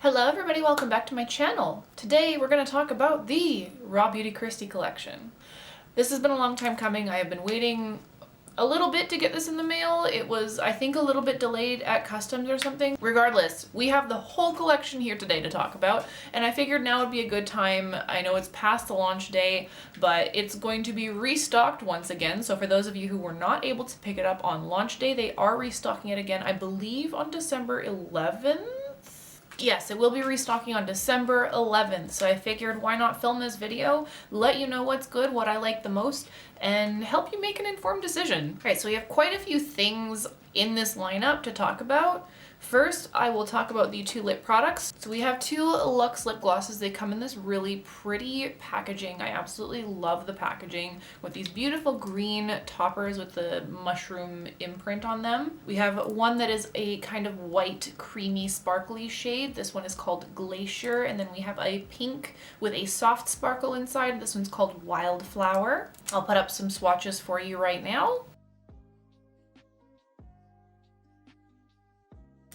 Hello everybody, welcome back to my channel. Today we're going to talk about the Raw Beauty KRISTI collection. This has been a long time coming. I have been waiting a little bit to get this in the mail. It was, I think, a little bit delayed at customs or something. Regardless, we have the whole collection here today to talk about, and I figured now would be a good time. I know it's past the launch day, but it's going to be restocked once again. So for those of you who were not able to pick it up on launch day, they are restocking it again, I believe on December 11th? Yes, it will be restocking on December 11th, so I figured why not film this video, let you know what's good, what I like the most, and help you make an informed decision. Alright, so we have quite a few things in this lineup to talk about. First, I will talk about the two lip products. So we have two Luxe Lip Glosses. They come in this really pretty packaging. I absolutely love the packaging with these beautiful green toppers with the mushroom imprint on them. We have one that is a kind of white, creamy, sparkly shade. This one is called Glacier, and then we have a pink with a soft sparkle inside. This one's called Wildflower. I'll put up some swatches for you right now.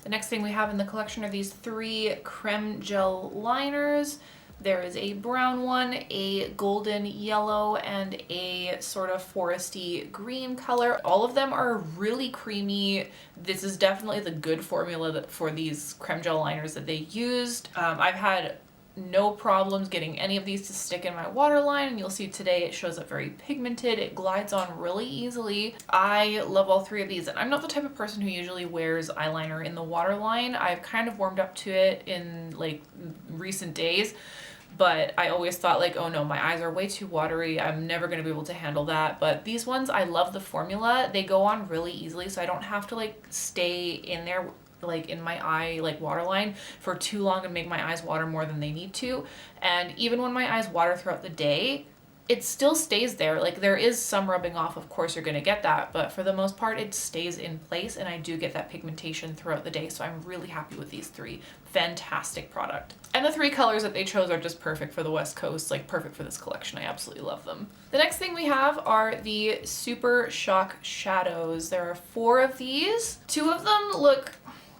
The next thing we have in the collection are these three Creme Gel Liners. There is a brown one, a golden yellow, and a sort of foresty green color. All of them are really creamy. This is definitely the good formula for these Creme Gel Liners that they used. I've had no problems getting any of these to stick in my waterline, and you'll see today it shows up very pigmented. It glides on really easily. I love all three of these, and I'm not the type of person who usually wears eyeliner in the waterline. I've kind of warmed up to it in like recent days, but I always thought like, oh no, my eyes are way too watery. I'm never going to be able to handle that. But these ones, I love the formula. They go on really easily, so I don't have to like stay in there like in my eye like waterline for too long and make my eyes water more than they need to. And even when my eyes water throughout the day, it still stays there. Like there is some rubbing off, of course you're gonna get that, but for the most part it stays in place, and I do get that pigmentation throughout the day. So I'm really happy with these three. Fantastic product. And the three colors that they chose are just perfect for the West Coast, like perfect for this collection. I absolutely love them. The next thing we have are the Super Shock Shadows. There are 4 of these. 2 of them look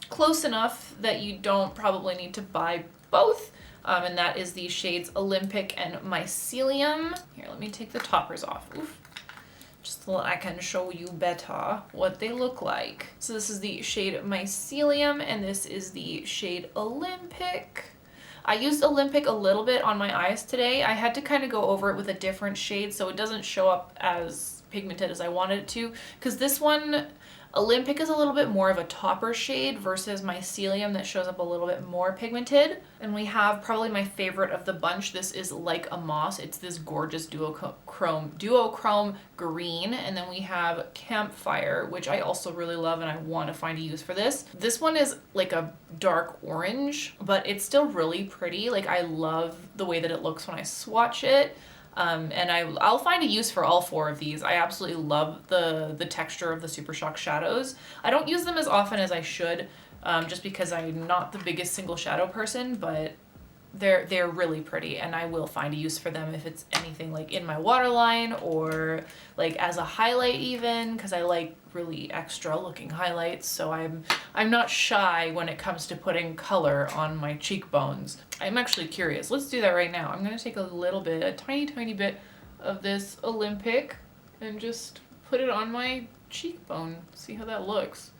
close enough that you don't probably need to buy both, and that is the shades Olympic and Mycelium. Here, let me take the toppers off. Oof. Just so I can show you better what they look like. So this is the shade Mycelium, and this is the shade Olympic. I used Olympic a little bit on my eyes today. I had to kind of go over it with a different shade so it doesn't show up as pigmented as I wanted it to, because this one, Olympic, is a little bit more of a topper shade versus Mycelium that shows up a little bit more pigmented. And we have probably my favorite of the bunch. This is Like a Moss. It's this gorgeous duochrome green. And then we have Campfire, which I also really love, and I want to find a use for this. This one is like a dark orange, but it's still really pretty. Like I love the way that it looks when I swatch it. And I'll find a use for all 4 of these. I absolutely love the texture of the Super Shock Shadows. I don't use them as often as I should, just because I'm not the biggest single shadow person, but they're really pretty, and I will find a use for them if it's anything like in my waterline or like as a highlight even, because I like really extra looking highlights. So I'm not shy when it comes to putting color on my cheekbones. I'm actually curious. Let's do that right now. I'm gonna take a tiny bit of this Olympic and just put it on my cheekbone. See how that looks,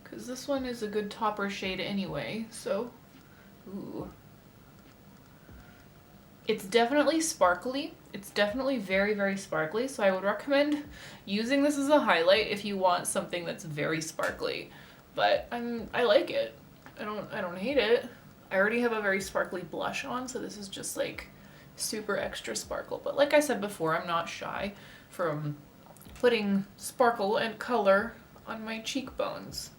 because this one is a good topper shade anyway. So, ooh. It's definitely sparkly. It's definitely very, very sparkly. So I would recommend using this as a highlight if you want something that's very sparkly. But I like it. I don't hate it. I already have a very sparkly blush on, so this is just like super extra sparkle. But like I said before, I'm not shy from putting sparkle and color on my cheekbones.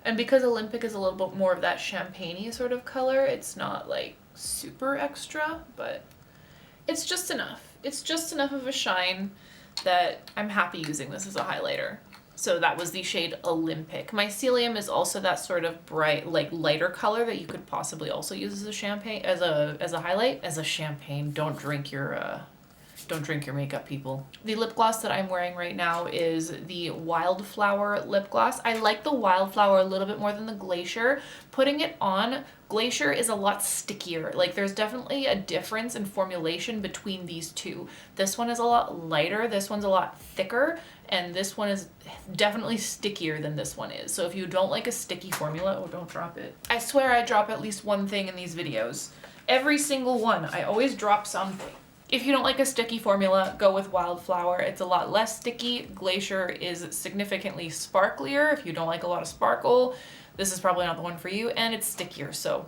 And because Olympic is a little bit more of that champagne-y sort of color, it's not like super extra, but it's just enough. It's just enough of a shine that I'm happy using this as a highlighter. So that was the shade Olympic. Mycelium is also that sort of bright, like lighter color that you could possibly also use as a champagne, as a highlight. As a champagne, don't drink your Don't drink your makeup, people. The lip gloss that I'm wearing right now is the Wildflower Lip Gloss. I like the Wildflower a little bit more than the Glacier. Putting it on, Glacier is a lot stickier. Like, there's definitely a difference in formulation between these two. This one is a lot lighter, this one's a lot thicker, and this one is definitely stickier than this one is. So if you don't like a sticky formula, oh, don't drop it. I swear I drop at least one thing in these videos. Every single one, I always drop something. If you don't like a sticky formula, go with Wildflower. It's a lot less sticky. Glacier is significantly sparklier. If you don't like a lot of sparkle, this is probably not the one for you, and it's stickier. So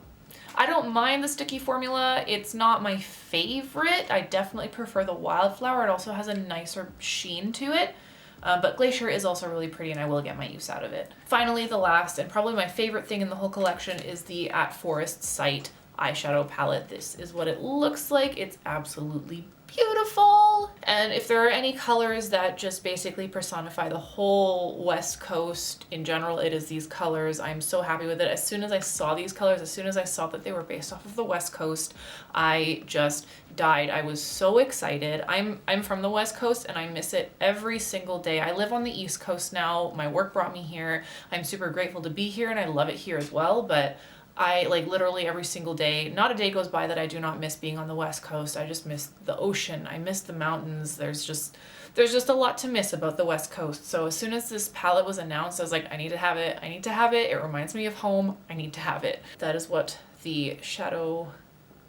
I don't mind the sticky formula. It's not my favorite. I definitely prefer the Wildflower. It also has a nicer sheen to it. But Glacier is also really pretty, and I will get my use out of it. Finally, the last and probably my favorite thing in the whole collection is the At Forest Sight eyeshadow palette. This is what it looks like. It's absolutely beautiful. And if there are any colors that just basically personify the whole West Coast in general, it is these colors. I'm so happy with it. As soon as I saw these colors, as soon as I saw that they were based off of the West Coast, I just died. I was so excited. I'm from the West Coast and I miss it every single day. I live on the East Coast now. My work brought me here. I'm super grateful to be here and I love it here as well, but I like literally every single day, not a day goes by that I do not miss being on the West Coast. I just miss the ocean. I miss the mountains. There's just a lot to miss about the West Coast. So as soon as this palette was announced, I was like, I need to have it. I need to have it. It reminds me of home. I need to have it. That is what the shadow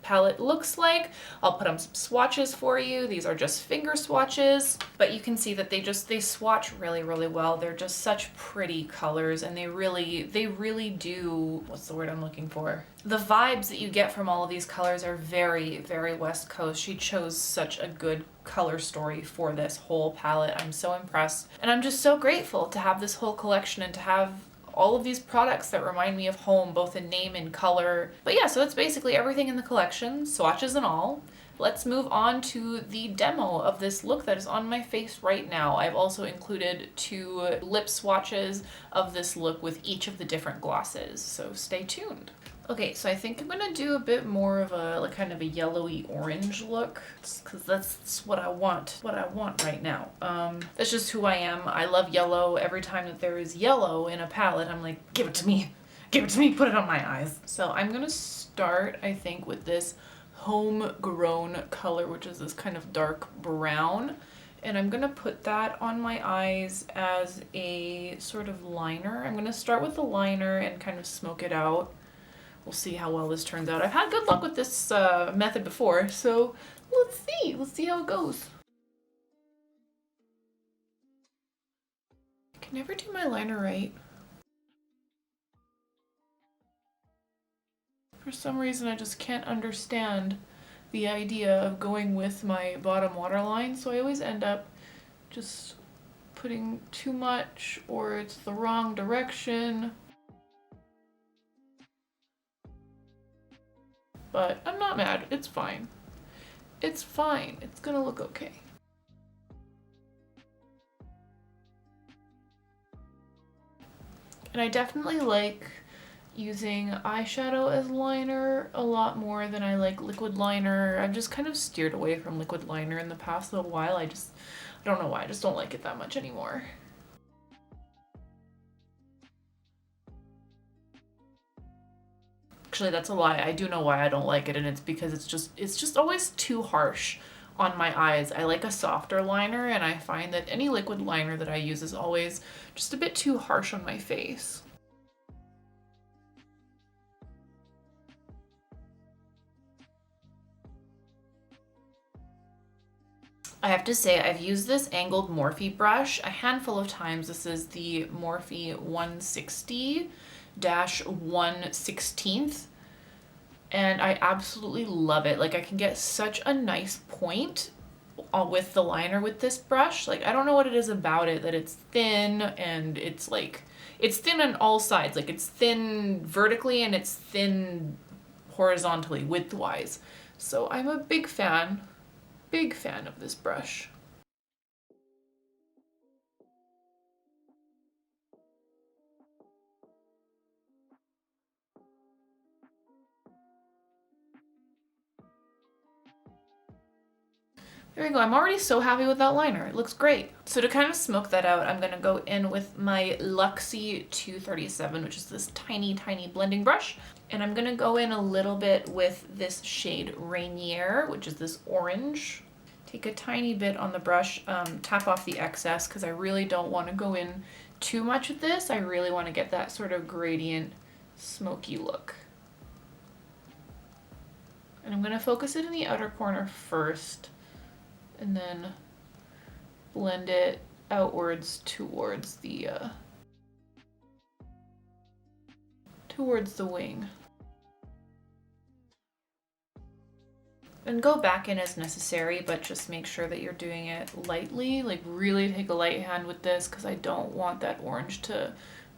palette looks like. I'll put on some swatches for you. These are just finger swatches, but you can see that they swatch really, really well. They're just such pretty colors, and they really do, what's the word I'm looking for? The vibes that you get from all of these colors are very, very West Coast. She chose such a good color story for this whole palette. I'm so impressed, and I'm just so grateful to have this whole collection and to have all of these products that remind me of home, both in name and color. But yeah, so that's basically everything in the collection, swatches and all. Let's move on to the demo of this look that is on my face right now. I've also included 2 lip swatches of this look with each of the different glosses, so stay tuned. Okay, so I think I'm gonna do a bit more of a like kind of a yellowy orange look, because that's what I want right now. That's just who I am. I love yellow. Every time that there is yellow in a palette, I'm like, give it to me, put it on my eyes. So I'm gonna start, I think, with this homegrown color, which is this kind of dark brown. And I'm gonna put that on my eyes as a sort of liner. I'm gonna start with the liner and kind of smoke it out. We'll see how well this turns out. I've had good luck with this method before, so let's see. Let's see how it goes. I can never do my liner right. For some reason, I just can't understand the idea of going with my bottom waterline, so I always end up just putting too much, or it's the wrong direction. But I'm not mad. It's fine. It's fine. It's gonna look okay. And I definitely like using eyeshadow as liner a lot more than I like liquid liner. I've just kind of steered away from liquid liner in the past little while. I don't know why. I just don't like it that much anymore. Actually, that's a lie. I do know why I don't like it, and it's because it's just always too harsh on my eyes. I like a softer liner, and I find that any liquid liner that I use is always just a bit too harsh on my face. I have to say, I've used this angled Morphe brush a handful of times. This is the Morphe 160-1/16, and I absolutely love it. Like, I can get such a nice point with the liner with this brush. Like, I don't know what it is about it, that it's thin, and it's like, it's thin on all sides. Like, it's thin vertically and it's thin horizontally, widthwise. So I'm a big fan of this brush. There we go. I'm already so happy with that liner. It looks great. So to kind of smoke that out, I'm going to go in with my Luxie 237, which is this tiny, tiny blending brush. And I'm going to go in a little bit with this shade Rainier, which is this orange. Take a tiny bit on the brush, tap off the excess because I really don't want to go in too much with this. I really want to get that sort of gradient smoky look. And I'm going to focus it in the outer corner first, and then blend it outwards towards the wing. And go back in as necessary, but just make sure that you're doing it lightly. Like really take a light hand with this because I don't want that orange to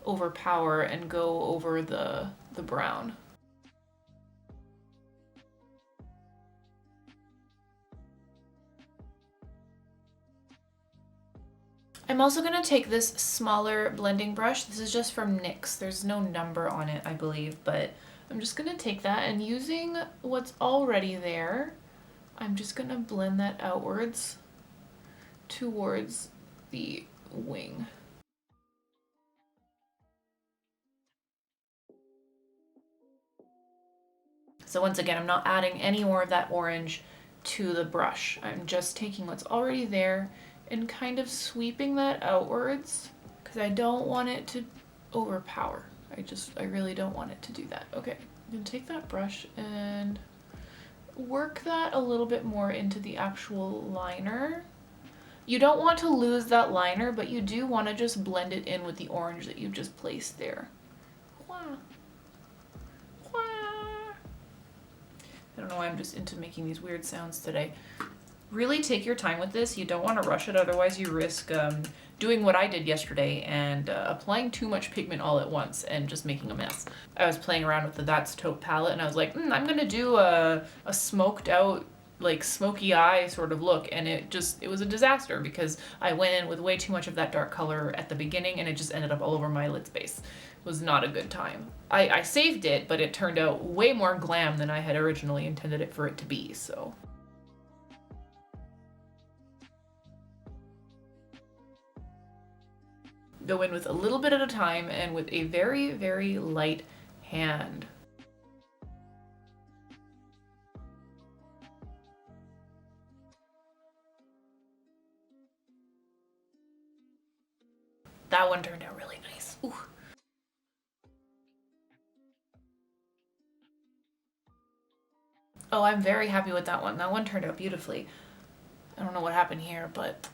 overpower and go over the brown. I'm also going to take this smaller blending brush. This is just from NYX. There's no number on it, I believe, but I'm just going to take that and using what's already there, I'm just going to blend that outwards towards the wing. So once again, I'm not adding any more of that orange to the brush. I'm just taking what's already there and kind of sweeping that outwards because I don't want it to overpower. I really don't want it to do that. Okay, I'm gonna take that brush and work that a little bit more into the actual liner. You don't want to lose that liner, but you do want to just blend it in with the orange that you just placed there. Wow. Wow. I don't know why I'm just into making these weird sounds today. Really take your time with this. You don't want to rush it, otherwise you risk doing what I did yesterday and applying too much pigment all at once and just making a mess. I was playing around with the That's Taupe palette and I was like, I'm gonna do a smoked out, like smoky eye sort of look, and it was a disaster because I went in with way too much of that dark color at the beginning and it just ended up all over my lid space. It was not a good time. I saved it, but it turned out way more glam than I had originally intended it for it to be, so. Go in with a little bit at a time and with a very, very light hand. That one turned out really nice. Ooh. Oh, I'm very happy with that one. That one turned out beautifully. I don't know what happened here, but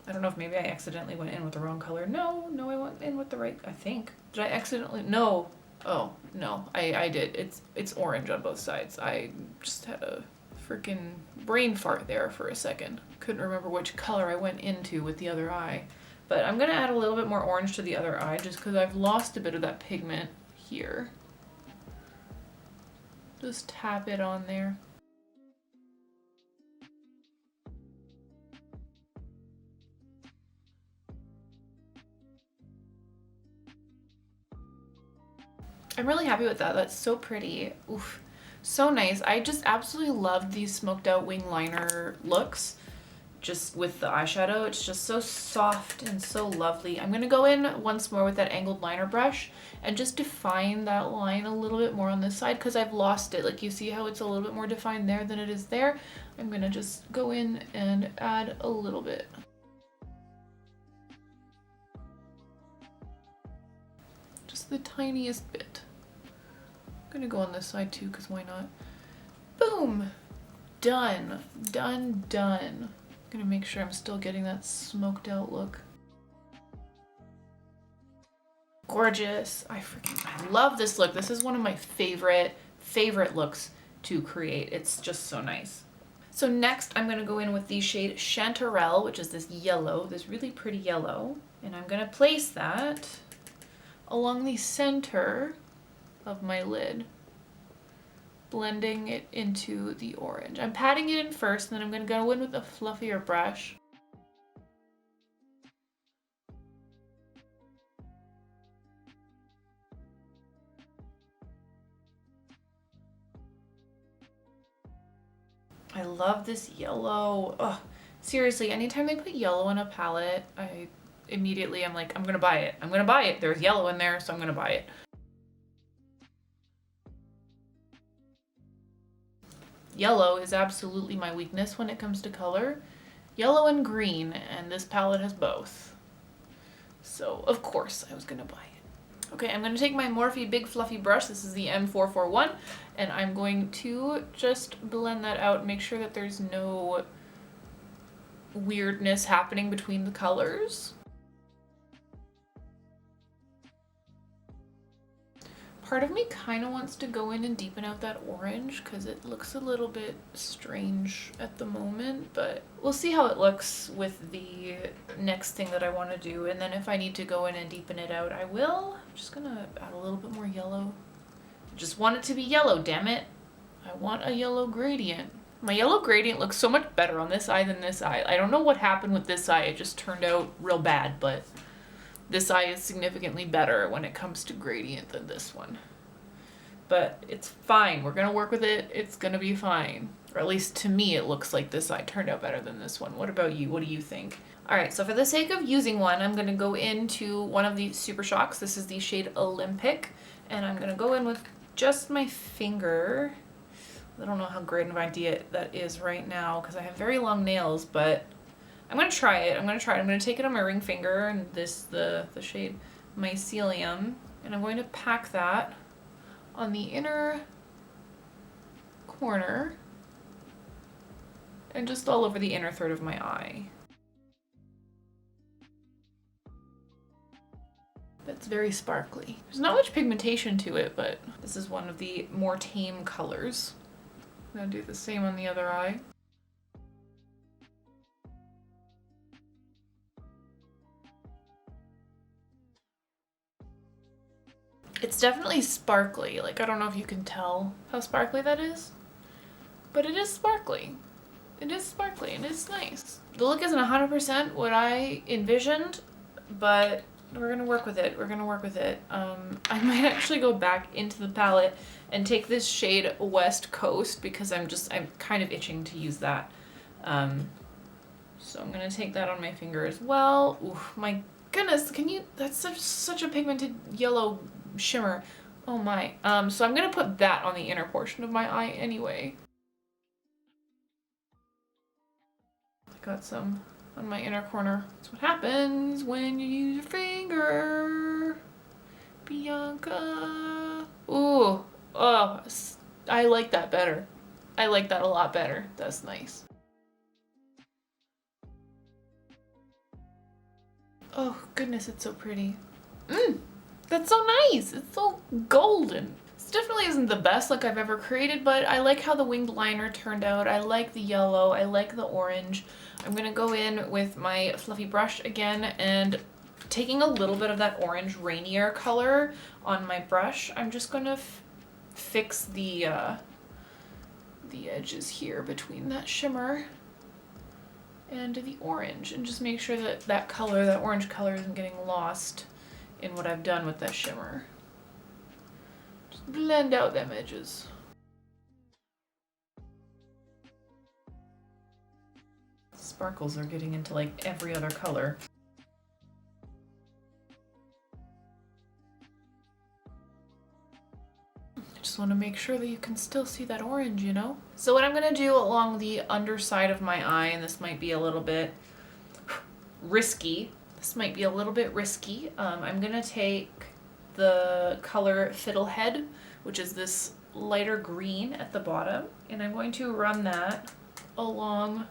I don't know if maybe I accidentally went in with the wrong color. No, I went in with the right, I think. Did I accidentally? No. Oh, no, I did. It's orange on both sides. I just had a freaking brain fart there for a second. Couldn't remember which color I went into with the other eye. But I'm gonna add a little bit more orange to the other eye just because I've lost a bit of that pigment here. Just tap it on there. I'm really happy with that. That's so pretty. Oof, so nice. I just absolutely love these smoked out wing liner looks. Just with the eyeshadow, it's just so soft and so lovely. I'm gonna go in once more with that angled liner brush and just define that line a little bit more on this side because I've lost it. Like you see how it's a little bit more defined there than it is there. I'm gonna just go in and add a little bit. Just the tiniest bit. I'm gonna go on this side too because why not? Boom! Done. Done, done. Gonna make sure I'm still getting that smoked out look. Gorgeous. I love this look. This is one of my favorite looks to create. It's just so nice. So next I'm gonna go in with the shade Chanterelle, which is this yellow, this really pretty yellow. And I'm gonna place that along the center of my lid, blending it into the orange. I'm patting it in first, and then I'm going to go in with a fluffier brush. I love this yellow. Ugh. Seriously, anytime they put yellow in a palette, I'm like, I'm gonna buy it. I'm gonna buy it. There's yellow in there, so I'm gonna buy it. Yellow is absolutely my weakness when it comes to color. Yellow and green, and this palette has both. So, of course, I was gonna buy it. Okay, I'm gonna take my Morphe Big Fluffy brush. This is the M441, and I'm going to just blend that out, make sure that there's no weirdness happening between the colors. Part of me kind of wants to go in and deepen out that orange because it looks a little bit strange at the moment, but we'll see how it looks with the next thing that I want to do. And then if I need to go in and deepen it out, I will. I'm just gonna add a little bit more yellow. I just want it to be yellow, damn it. I want a yellow gradient. My yellow gradient looks so much better on this eye than this eye. I don't know what happened with this eye. It just turned out real bad, but this eye is significantly better when it comes to gradient than this one. But it's fine. We're gonna work with it. It's gonna be fine. Or at least to me, it looks like this eye turned out better than this one. What about you? What do you think? All right, so for the sake of using one, I'm gonna go into one of the Super Shocks. This is the shade Olympic. And I'm gonna go in with just my finger. I don't know how great of an idea that is right now because I have very long nails, but I'm gonna try it. I'm gonna take it on my ring finger, and this the shade Mycelium, and I'm going to pack that on the inner corner and just all over the inner third of my eye. That's very sparkly. There's not much pigmentation to it, but this is one of the more tame colors. I'm gonna do the same on the other eye. It's definitely sparkly. Like, I don't know if you can tell how sparkly that is, but it is sparkly. It is sparkly and it's nice. The look isn't 100% what I envisioned, but we're gonna work with it. We're gonna work with it. I might actually go back into the palette and take this shade West Coast because I'm kind of itching to use that. So I'm gonna take that on my finger as well. Ooh, my goodness, that's such a pigmented yellow shimmer. Oh my. So I'm gonna put that on the inner portion of my eye anyway. I got some on my inner corner. That's what happens when you use your finger, Bianca. Ooh, oh, I like that better. I like that a lot better. That's nice. Oh goodness, it's so pretty. That's so nice. It's so golden. This definitely isn't the best look I've ever created, but I like how the winged liner turned out. I like the yellow. I like the orange. I'm gonna go in with my fluffy brush again and taking a little bit of that orange rainier color on my brush. I'm just gonna fix the edges here between that shimmer and the orange, and just make sure that that orange color isn't getting lost in what I've done with that shimmer. Just blend out them edges. Sparkles are getting into like every other color. I just want to make sure that you can still see that orange, you know? So what I'm gonna do along the underside of my eye, and this might be a little bit risky, I'm gonna take the color Fiddlehead, which is this lighter green at the bottom, and I'm going to run that along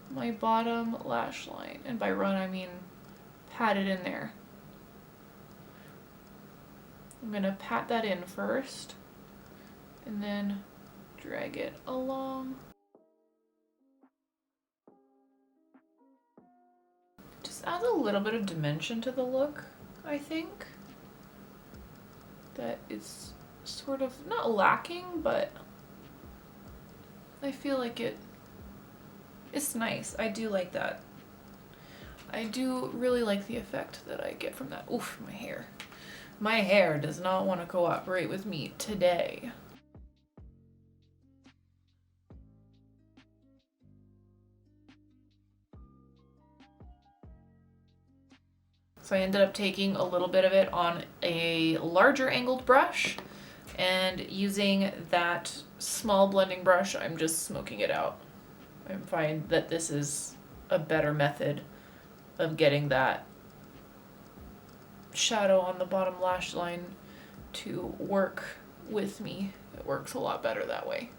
my bottom lash line. And by run, I mean pat it in there. I'm gonna pat that in first, and then drag it along. Just adds a little bit of dimension to the look, I think. That it's sort of not lacking, but I feel like it's nice. I do like that. I do really like the effect that I get from that. Oof, my hair. My hair does not want to cooperate with me today. So I ended up taking a little bit of it on a larger angled brush and using that small blending brush, I'm just smoking it out. I find that this is a better method of getting that shadow on the bottom lash line to work with me. It works a lot better that way.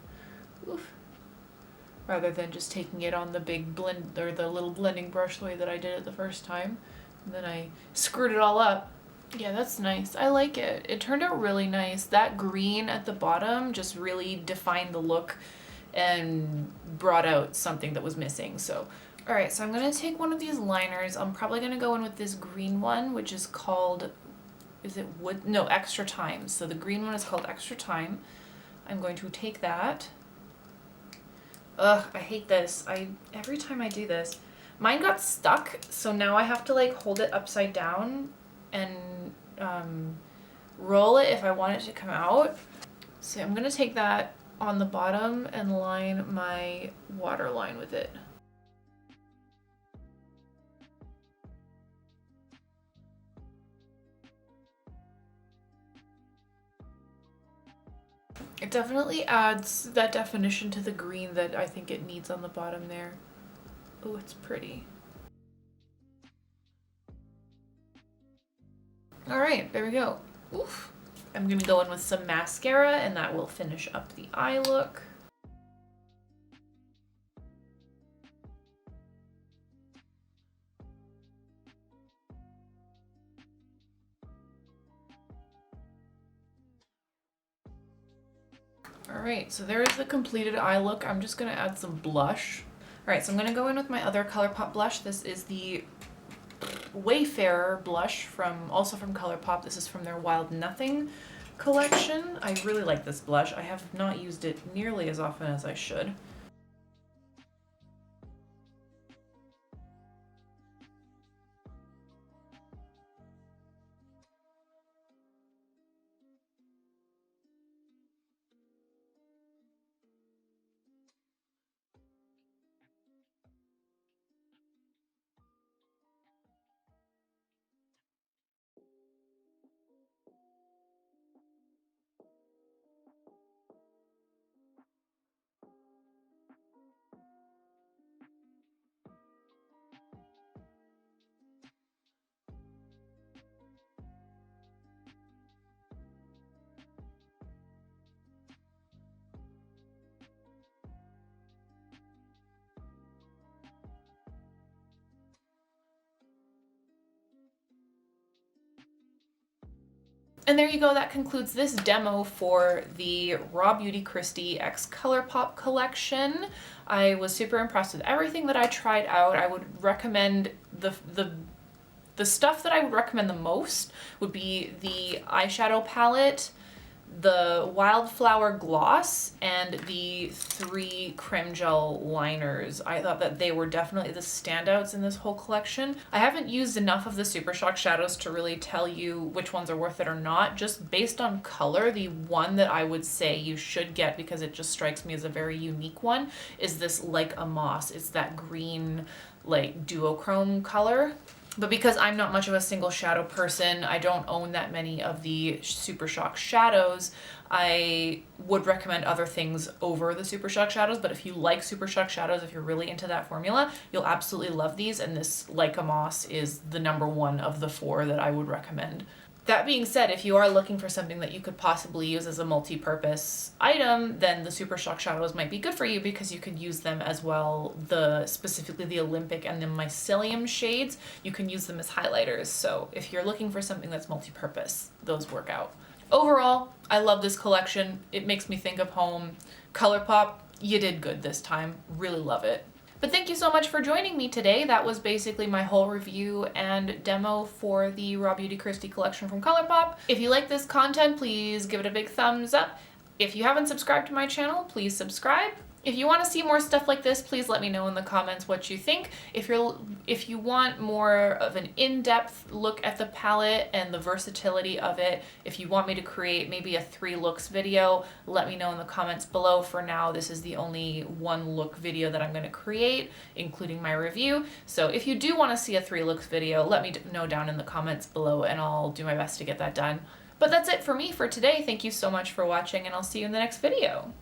Oof. Rather than just taking it on the big blend or the little blending brush the way that I did it the first time. And then I screwed it all up. Yeah, that's nice. I like it. It turned out really nice. That green at the bottom just really defined the look and brought out something that was missing. So, all right, so I'm gonna take one of these liners. I'm probably gonna go in with this green one, which is called, is it Wood? No, Extra Time. So the green one is called Extra Time. I'm going to take that. Ugh, I hate this. Every time I do this, mine got stuck, so now I have to like hold it upside down and roll it if I want it to come out. So I'm gonna take that on the bottom and line my waterline with it. It definitely adds that definition to the green that I think it needs on the bottom there. Oh, it's pretty. All right, there we go. Oof. I'm gonna go in with some mascara and that will finish up the eye look. All right, so there is the completed eye look. I'm just gonna add some blush. All right, so I'm gonna go in with my other ColourPop blush. This is the Wayfarer Blush also from ColourPop. This is from their Wild Nothing collection. I really like this blush. I have not used it nearly as often as I should. And there you go, that concludes this demo for the Raw Beauty Kristi x ColourPop collection. I was super impressed with everything that I tried out. I would recommend the stuff that I would recommend the most would be the eyeshadow palette, the Wildflower gloss, and the 3 Creme Gel liners. I thought that they were definitely the standouts in this whole collection. I haven't used enough of the Super Shock shadows to really tell you which ones are worth it or not. Just based on color, the one that I would say you should get, because it just strikes me as a very unique one, is this Like a Moss. It's that green, like, duochrome color. But because I'm not much of a single shadow person, I don't own that many of the Super Shock shadows, I would recommend other things over the Super Shock shadows. But if you like Super Shock shadows, if you're really into that formula, you'll absolutely love these. And this Like a Moss is the #1 of the 4 that I would recommend. That being said, if you are looking for something that you could possibly use as a multi-purpose item, then the Super Shock shadows might be good for you, because you could use them as well, specifically the Olympic and the Mycelium shades, you can use them as highlighters. So if you're looking for something that's multi-purpose, those work out. Overall, I love this collection. It makes me think of home. ColourPop, you did good this time. Really love it. But thank you so much for joining me today. That was basically my whole review and demo for the Raw Beauty Kristi collection from ColourPop. If you like this content, please give it a big thumbs up. If you haven't subscribed to my channel, please subscribe. If you want to see more stuff like this, please let me know in the comments what you think. If you want more of an in-depth look at the palette and the versatility of it, if you want me to create maybe a 3 looks video, let me know in the comments below. For now, this is the only 1 look video that I'm going to create, including my review. So if you do want to see a 3 looks video, let me know down in the comments below and I'll do my best to get that done. But that's it for me for today. Thank you so much for watching and I'll see you in the next video.